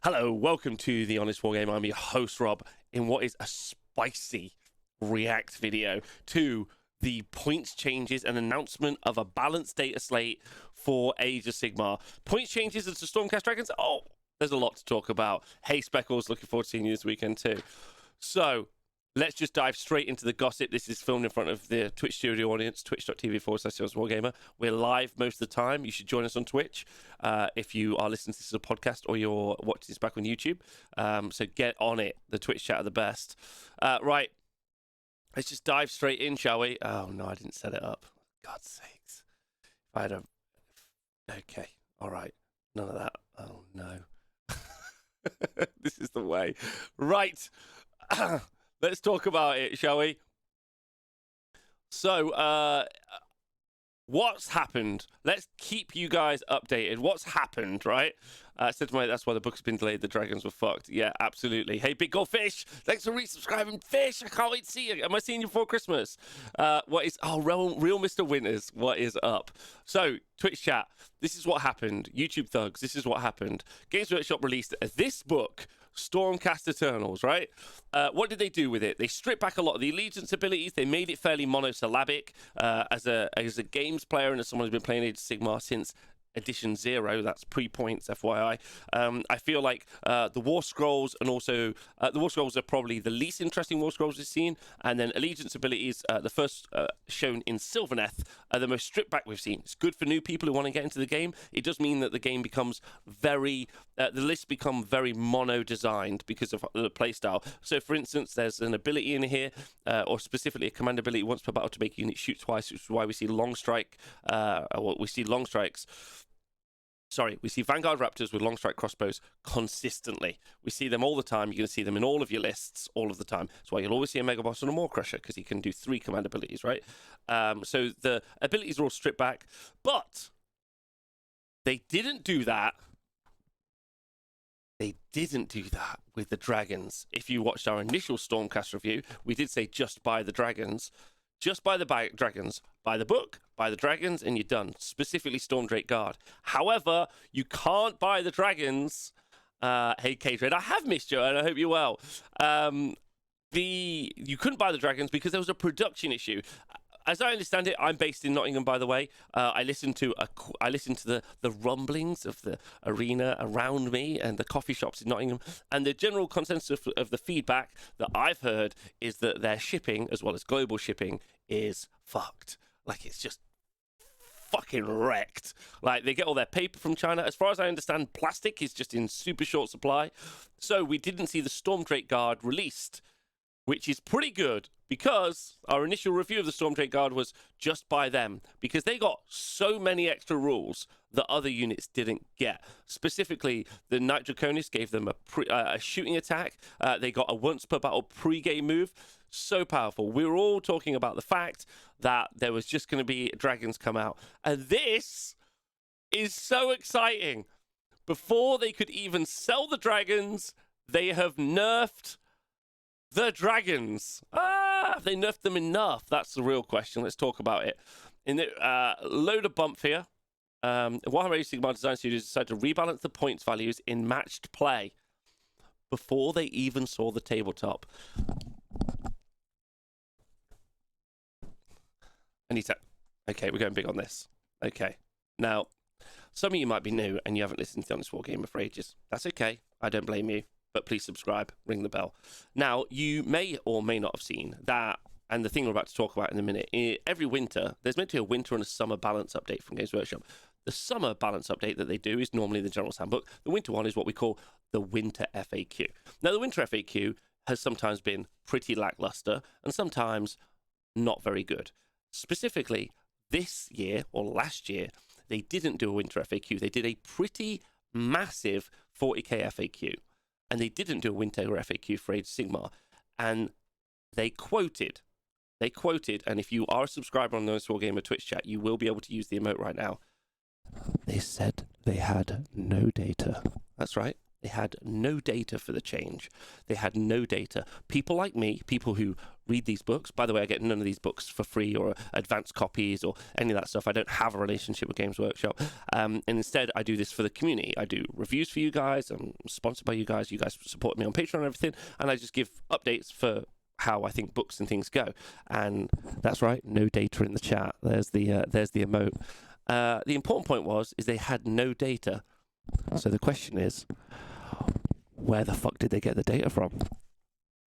Hello, welcome to the Honest Wargamer. I'm your host, Rob, in what is a spicy react video to the points changes and announcement of a balanced data slate for Age of Sigmar. Points changes into Stormcast Dragons? Oh, there's a lot to talk about. Hey, Speckles, looking forward to seeing you this weekend too. So, let's just dive straight into the gossip. This is filmed in front of the Twitch studio audience, twitch.tv/HonestWargamer. We're live most of the time. You should join us on Twitch if you are listening to this as a podcast or you're watching this back on YouTube. So get on it. The Twitch chat are the best. Right. Let's just dive straight in, shall we? Oh, no, I didn't set it up. God's sakes. If I had a... Okay. All right. None of that. Oh, no. This is the way. Right. Let's talk about it, shall we? So, what's happened? Let's keep you guys updated. What's happened, right? I said to my mate, that's why the book's been delayed. The dragons were fucked. Yeah, absolutely. Hey, Big Gold Fish, thanks for resubscribing. Fish, I can't wait to see you. Am I seeing you before Christmas? What is... Oh, real Mr. Winters, what is up? So, Twitch chat, this is what happened. YouTube thugs, this is what happened. Games Workshop released this book, Stormcast Eternals, right? What did they do with it? They stripped back a lot of the allegiance abilities. They made it fairly monosyllabic. As a games player and as someone who's been playing Age of Sigmar since Edition 0, that's pre-points, FYI. I feel like the War Scrolls and also the War Scrolls are probably the least interesting War Scrolls we've seen, and then allegiance abilities, the first shown in Sylvaneth, are the most stripped back we've seen. It's good for new people who want to get into the game. It does mean that the game becomes very, the lists become very mono-designed because of the playstyle. So, for instance, there's an ability in here, or specifically a command ability once per battle to make a unit shoot twice, which is why we see long strike, we see long strikes. Sorry, we see Vanguard Raptors with long strike crossbows consistently. We see them all the time. You're going to see them in all of your lists all of the time. That's why you'll always see a Mega Boss and a Maw Crusher, because he can do 3 command abilities, right? So the abilities are all stripped back. But they didn't do that. They didn't do that with the dragons. If you watched our initial Stormcast review, we did say just buy the dragons. Just buy the dragons. Buy the book, buy the dragons, and you're done. Specifically Stormdrake Guard. However, you can't buy the dragons. Hey, K-Trade, I have missed you, and I hope you're well. You couldn't buy the dragons because there was a production issue. As I understand it, I'm based in Nottingham, by the way. I listen to the rumblings of the arena around me and the coffee shops in Nottingham. And the general consensus of the feedback that I've heard is that their shipping, as well as global shipping, is fucked. Like, it's just fucking wrecked. Like, they get all their paper from China. As far as I understand, plastic is just in super short supply. So we didn't see the Stormdrake Guard released, which is pretty good, because our initial review of the Stormdrake Guard was just by them, because they got so many extra rules that other units didn't get. Specifically, the Knight Draconis gave them a shooting attack. They got a once per battle pre-game move. So powerful. We were all talking about the fact that there was just going to be dragons come out. And this is so exciting. Before they could even sell the dragons, they have nerfed the dragons. Have they nerfed them enough? That's the real question. Let's talk about it. In the load of bump here, Warhammer Age of Sigmar Design Studios decided to rebalance the points values in matched play before they even saw the tabletop. Okay, we're going big on this. Okay. Now, some of you might be new and you haven't listened to the Honest Wargamer for ages. That's okay. I don't blame you. But please subscribe, ring the bell. Now, you may or may not have seen that, and the thing we're about to talk about in a minute, every winter, there's meant to be a winter and a summer balance update from Games Workshop. The summer balance update that they do is normally the General's Handbook. The winter one is what we call the Winter FAQ. Now, the Winter FAQ has sometimes been pretty lackluster and sometimes not very good. Specifically, this year, or last year, they didn't do a Winter FAQ. They did a pretty massive 40k FAQ. And they didn't do a winter FAQ for Age of Sigmar. And they quoted, and if you are a subscriber on the Honest Wargamer Twitch chat, you will be able to use the emote right now. They said they had no data. That's right. They had no data for the change. They had no data. People like me, people who read these books, by the way, I get none of these books for free or advanced copies or any of that stuff. I don't have a relationship with Games Workshop. And instead, I do this for the community. I do reviews for you guys. I'm sponsored by you guys. You guys support me on Patreon and everything. And I just give updates for how I think books and things go. And that's right, no data in the chat. There's the emote. The important point is they had no data. So the question is, where the fuck did they get the data from?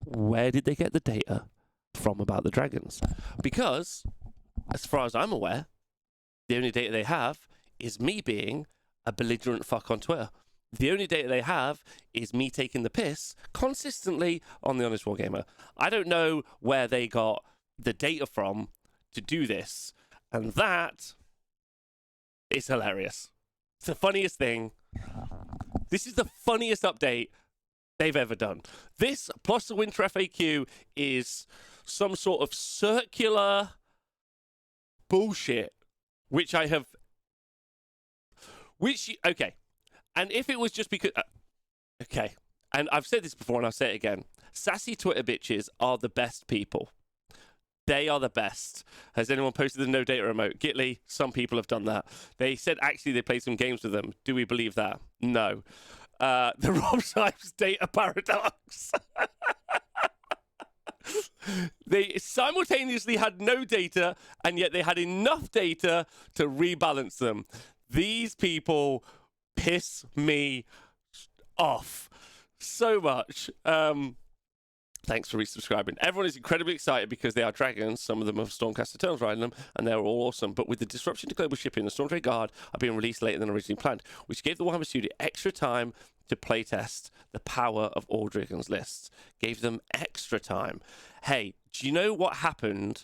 Where did they get the data from about the dragons? Because, as far as I'm aware, the only data they have is me being a belligerent fuck on Twitter. The only data they have is me taking the piss consistently on the Honest Wargamer. I don't know where they got the data from to do this, and that is hilarious. It's the funniest thing. This is the funniest update they've ever done. This, plus the Winter FAQ, is some sort of circular bullshit, okay. And if it was just because... okay. And I've said this before and I'll say it again. Sassy Twitter bitches are the best people. They are the best. Has anyone posted the no data remote? Gitly, some people have done that. They said actually they played some games with them. Do we believe that? No. The Rob Symes data paradox. They simultaneously had no data, and yet they had enough data to rebalance them. These people piss me off so much. Thanks for resubscribing. Everyone is incredibly excited because they are dragons. Some of them have Stormcast Dragons riding them, and they're all awesome. But with the disruption to global shipping, the Stormcast Guard are being released later than originally planned, which gave the Warhammer Studio extra time to playtest the power of all dragons lists. Gave them extra time. Hey, do you know what happened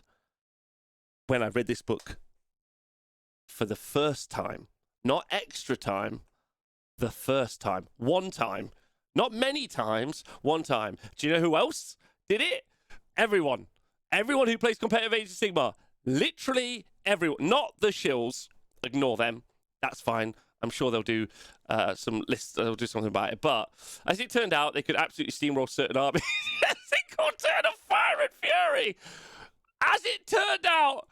when I read this book for the first time? Not extra time, the first time. One time. Not many times, one time. Do you know who else did it? Everyone. Everyone who plays competitive Age of Sigmar. Literally everyone. Not the shills. Ignore them. That's fine. I'm sure they'll do some lists. They'll do something about it. But as it turned out, they could absolutely steamroll certain armies. They called Turn of Fire and Fury. As it turned out...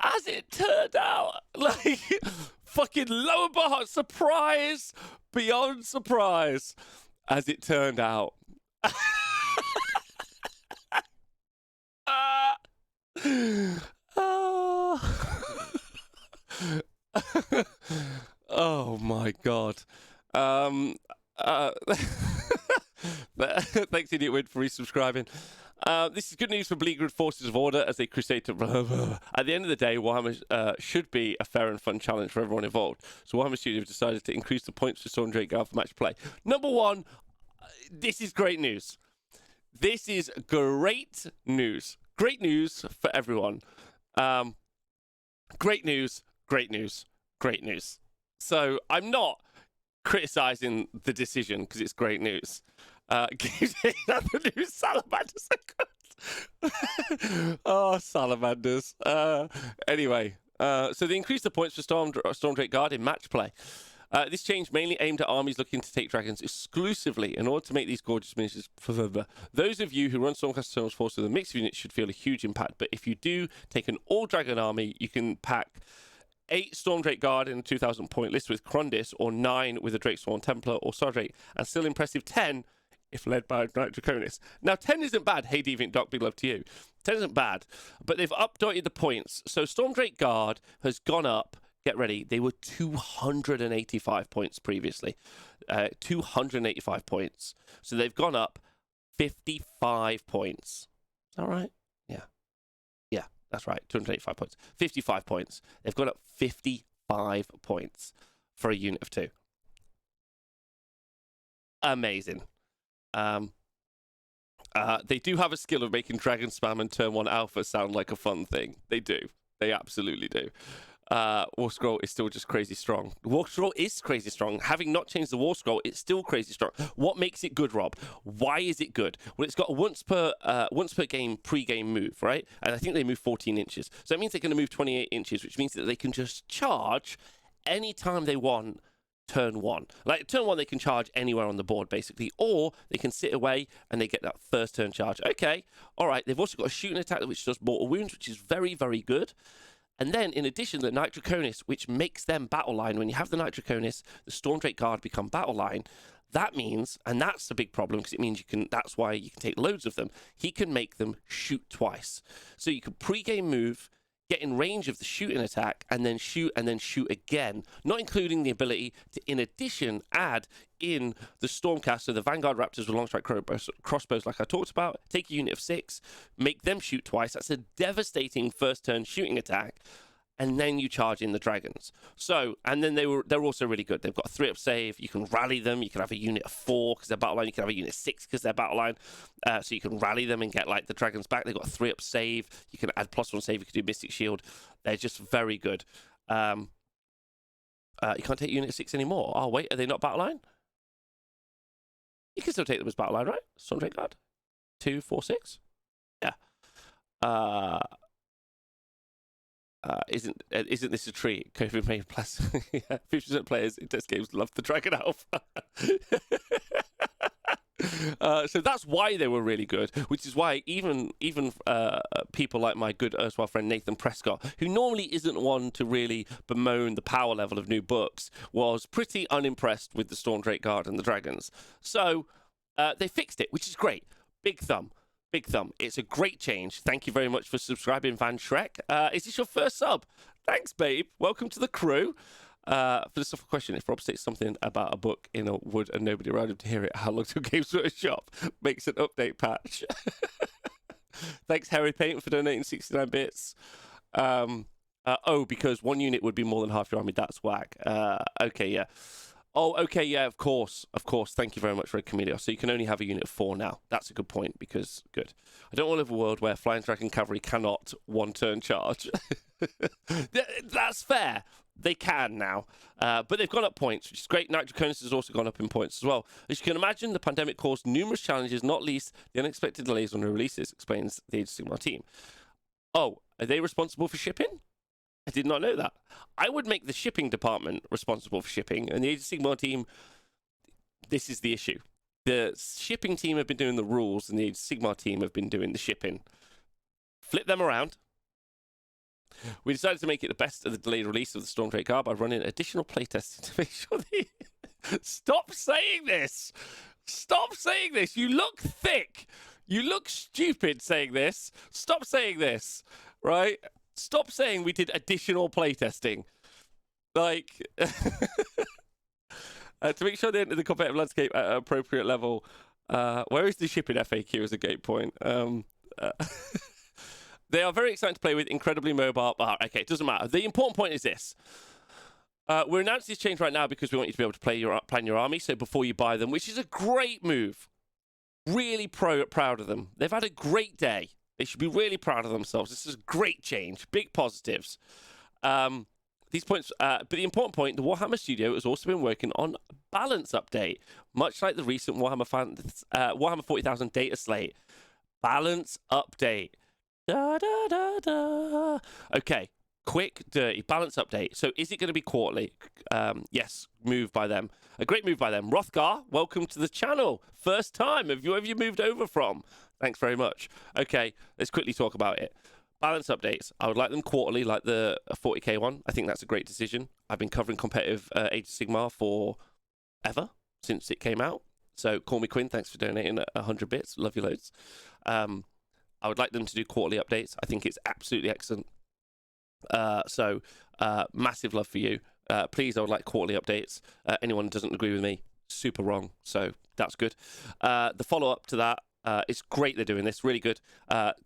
as it turned out, like, fucking lo and behold, surprise beyond surprise, as it turned out. Oh my god. Thanks, Idiot Win, for resubscribing. This is good news for Bleakwood Forces of Order as they crusade to... At the end of the day, Warhammer should be a fair and fun challenge for everyone involved. So Warhammer Studio have decided to increase the points for Storm Drake Guard for match play. Number one, this is great news. This is great news. Great news for everyone. Great news, great news, great news. So I'm not criticizing the decision because it's great news. The new salamanders are good. Oh, salamanders. Anyway, so they increased the points for Storm Drake Guard in match play. This change mainly aimed at armies looking to take dragons exclusively in order to make these gorgeous miniatures. Those of you who run Stormcast Terminals Force with a mixed unit should feel a huge impact, but if you do take an all-dragon army, you can pack 8 Storm Drake Guard in a 2,000 point list with Crondis, or 9 with a Drake Sworn Templar or Sardrake, and still impressive 10 if led by Knight Draconis. Now, 10 isn't bad. Hey, Deviant Doc, big love to you. 10 isn't bad, but they've updated the points. So Storm Drake Guard has gone up. Get ready. They were 285 points previously. 285 points. So they've gone up 55 points. Is that right? Yeah. Yeah, that's right. 285 points. 55 points. They've gone up 55 points for a unit of 2. Amazing. They do have a skill of making Dragon Spam and Turn 1 Alpha sound like a fun thing. They do. They absolutely do. War Scroll is still just crazy strong. War Scroll is crazy strong. Having not changed the War Scroll, it's still crazy strong. What makes it good, Rob? Why is it good? Well, it's got a once per game pre-game move, right? And I think they move 14 inches. So that means they're going to move 28 inches, which means that they can just charge anytime they want. Turn one. Like turn one, they can charge anywhere on the board, basically, or they can sit away and they get that first turn charge. Okay, all right. They've also got a shooting attack which does mortal wounds, which is very, very good. And then, in addition, the Night Draconis, which makes them battle line. When you have the Night Draconis, the Stormdrake Guard become battle line. That means, and that's the big problem, because it means you can. That's why you can take loads of them. He can make them shoot twice, so you can pre-game move, get in range of the shooting attack, and then shoot again, not including the ability to, in addition, add in the Stormcast, so the Vanguard Raptors with long strike crossbows, like I talked about, take a unit of 6, make them shoot twice. That's a devastating first turn shooting attack. And then you charge in the dragons. So, and then they're also really good. They've got a 3-up save. You can rally them. You can have a unit of 4 because they're battle line. You can have a unit of 6 because they're battle line. So you can rally them and get like the dragons back. They've got a 3-up save. You can add +1 save. You can do Mystic Shield. They're just very good. You can't take unit of 6 anymore. Oh wait, are they not battle line? You can still take them as battle line, right? Stormdrake Guard. 2, 4, 6. Yeah. Isn't this a treat? COVID made plus 50% players in test games love the Dragon Alpha. So that's why they were really good, which is why even people like my good erstwhile friend Nathan Prescott, who normally isn't one to really bemoan the power level of new books, was pretty unimpressed with the Stormdrake Guard and the Dragons. So they fixed it, which is great. Big thumb. Big thumb. It's a great change. Thank you very much for subscribing, Van Shrek. Is this your first sub? Thanks, babe. Welcome to the crew. For the stuff question, if Rob states something about a book in a wood and nobody around him to hear it, how long till Games Workshop makes an update patch? Thanks, Harry Paint, for donating 69 bits. Because one unit would be more than half your army. That's whack. Okay, yeah. Oh, okay, yeah, of course. Thank you very much, Red Camilio. So you can only have a unit of 4 now. That's a good point, because, good. I don't want to live in a world where Flying Dragon Cavalry cannot one-turn charge. That's fair. They can now. But they've gone up points, which is great. Night Draconis has also gone up in points as well. As you can imagine, the pandemic caused numerous challenges, not least the unexpected delays on the releases, explains the Age of Sigmar team. Oh, are they responsible for shipping? I did not know that. I would make the shipping department responsible for shipping, and the Age of Sigmar team, this is the issue. The shipping team have been doing the rules, and the Age of Sigmar team have been doing the shipping. Flip them around. We decided to make it the best of the delayed release of the Stormdrake Guard by running additional playtesting to make sure they... Stop saying this! Stop saying this! You look thick! You look stupid saying this! Stop saying this! Right? Stop saying we did additional playtesting. Like, to make sure they enter the competitive landscape at an appropriate level. Where is the shipping FAQ as a gate point? They are very exciting to play with, incredibly mobile. Okay, it doesn't matter. The important point is this. We're announcing this change right now because we want you to be able to plan your army, so before you buy them, which is a great move. Really proud of them. They've had a great day. They should be really proud of themselves. This is a great change. Big positives. These points, but the important point, the Warhammer Studio has also been working on a balance update, much like the recent Warhammer 40,000 Dataslate. Balance update. Da, da, da, da. Okay, quick, dirty balance update. So is it going to be quarterly? Yes, move by them. A great move by them. Rothgar, welcome to the channel. First time. Where have you moved over from? Thanks very much. Okay, let's quickly talk about it. Balance updates. I would like them quarterly, like the 40k one. I think that's a great decision. I've been covering competitive Age of Sigmar for ever, since it came out. So call me Quinn. Thanks for donating 100 bits. Love you loads. I would like them to do quarterly updates. I think it's absolutely excellent. So massive love for you. Please, I would like quarterly updates. Anyone who doesn't agree with me, super wrong. So that's good. The follow-up to that, it's great they're doing this, really good.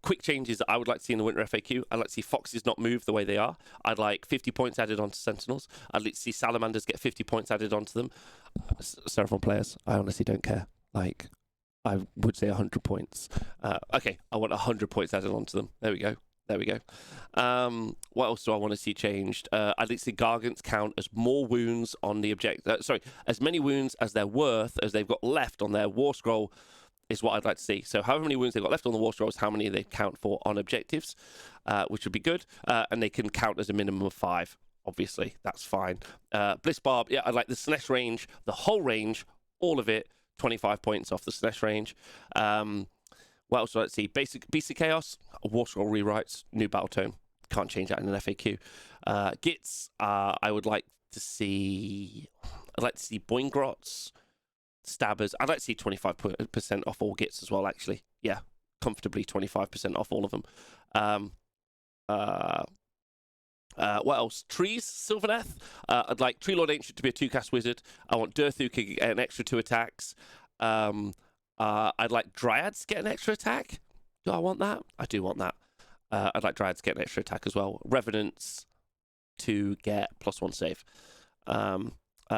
Quick changes that I would like to see in the Winter FAQ. I'd like to see Foxes not move the way they are. I'd like 50 points added onto Sentinels. I'd like to see Salamanders get 50 points added onto them. Several players, I honestly don't care. Like, I would say 100 points. Okay, I want 100 points added onto them. There we go. There we go. What else do I want to see changed? I'd like to see Gargants count as more wounds on the as many wounds as they're worth, as they've got left on their war scroll, is what I'd like to see. So however many wounds they've got left on the war scroll is how many they count for on objectives, which would be good. And they can count as a minimum of 5. Obviously, that's fine. Bliss Barb, yeah, I'd like the SNES range, the whole range, all of it, 25 points off the SNES range. What else do I like to see? Basic Beast of Chaos, War Scroll rewrites, new battle tone. Can't change that in an FAQ. Gits, I would like to see... I'd like to see Boingrots, Stabbers. I'd like to see 25% off all Gits as well, actually. Yeah, comfortably 25% off all of them. What else? Trees, Sylvaneth. I'd like Tree Lord Ancient to be a 2-cast wizard. I want Durthu to get an extra 2 attacks. I'd like Dryads to get an extra attack. Do I want that? I do want that. I'd like Dryads to get an extra attack as well. Revenants to get +1 save.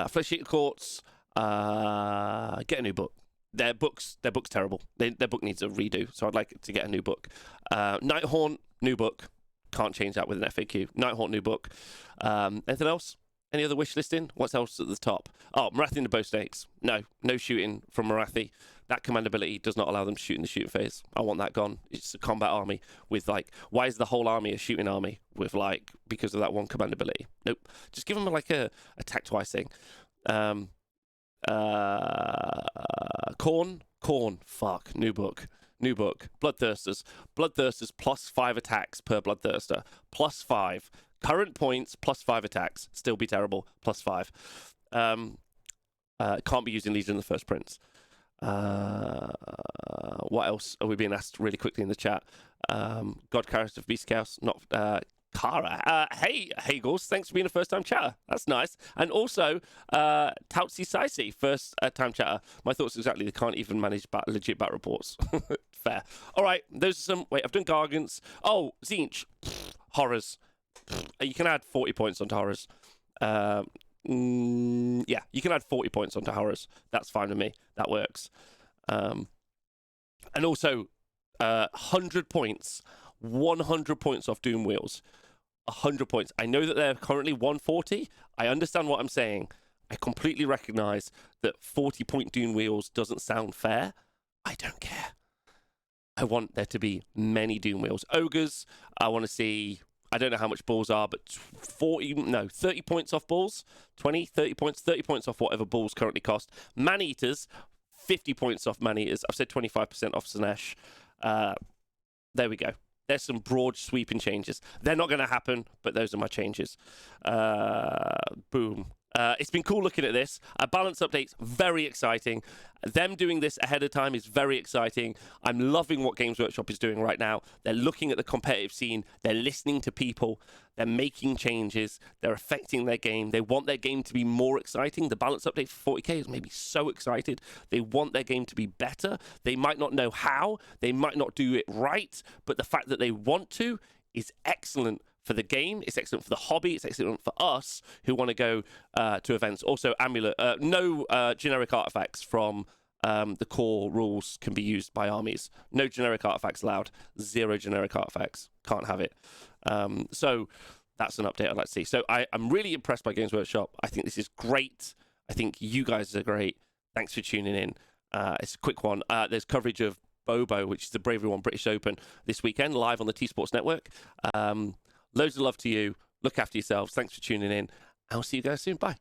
Flesh Eater Courts, get a new book. Their book's terrible. Their book needs a redo, so I'd like it to get a new book. Nighthaunt, new book. Can't change that with an FAQ. Nighthaunt, new book. Anything else? Any other wish listing? What's else at the top? Oh, Marathi and the Bow Snakes. No shooting from Marathi. That command ability does not allow them to shoot in the shooting phase. I want that gone. It's a combat army with, like, why is the whole army a shooting army with, like, because of that one command ability? Nope. Just give them, like, a attack twice thing. Corn. Fuck. New book. Bloodthirsters +5 attacks per Bloodthirster. +5. Current points +5 attacks. Still be terrible. +5. Can't be used in Legion of the First Prince. What else are we being asked really quickly in the chat? God character of Beast Chaos, not Kara. Hey Hagels, thanks for being a first-time chatter. That's nice. And also, Tautsi Saisi, first-time chatter. My thoughts exactly. They can't even manage legit bat reports. Fair. All right, those are some... Wait, I've done Gargants. Oh, Zinch. Horrors. You can add 40 points onto Horrors. Yeah, you can add 40 points onto Horrors. That's fine with me. That works. And also, 100 points. 100 points off Doom Wheels. 100 points. I know that they're currently 140. I understand what I'm saying. I completely recognize that 40-point Doom Wheels doesn't sound fair. I don't care. I want there to be many Doom Wheels. Ogres, I want to see... I don't know how much balls are, but 30 points off balls. 20, 30 points off whatever balls currently cost. Man-Eaters, 50 points off Man-Eaters. I've said 25% off Slanesh. There we go. There's some broad sweeping changes. They're not going to happen, but those are my changes. Boom. It's been cool looking at this. Balance updates, very exciting. Them doing this ahead of time is very exciting. I'm loving what Games Workshop is doing right now. They're looking at the competitive scene. They're listening to people. They're making changes. They're affecting their game. They want their game to be more exciting. The balance update for 40k has made me so excited. They want their game to be better. They might not know how. They might not do it right. But the fact that they want to is excellent for the game. It's excellent for the hobby. It's excellent for us who want to go to events. Also, Amulet. No generic artifacts from the core rules can be used by armies. No generic artifacts allowed. 0 generic artifacts. Can't have it. So that's an update I'd like to see. So I'm really impressed by Games Workshop. I think this is great. I think you guys are great. Thanks for tuning in. It's a quick one. There's coverage of Bobo, which is the Bravery One British Open this weekend, live on the T Sports Network. Loads of love to you. Look after yourselves. Thanks for tuning in. I'll see you guys soon. Bye.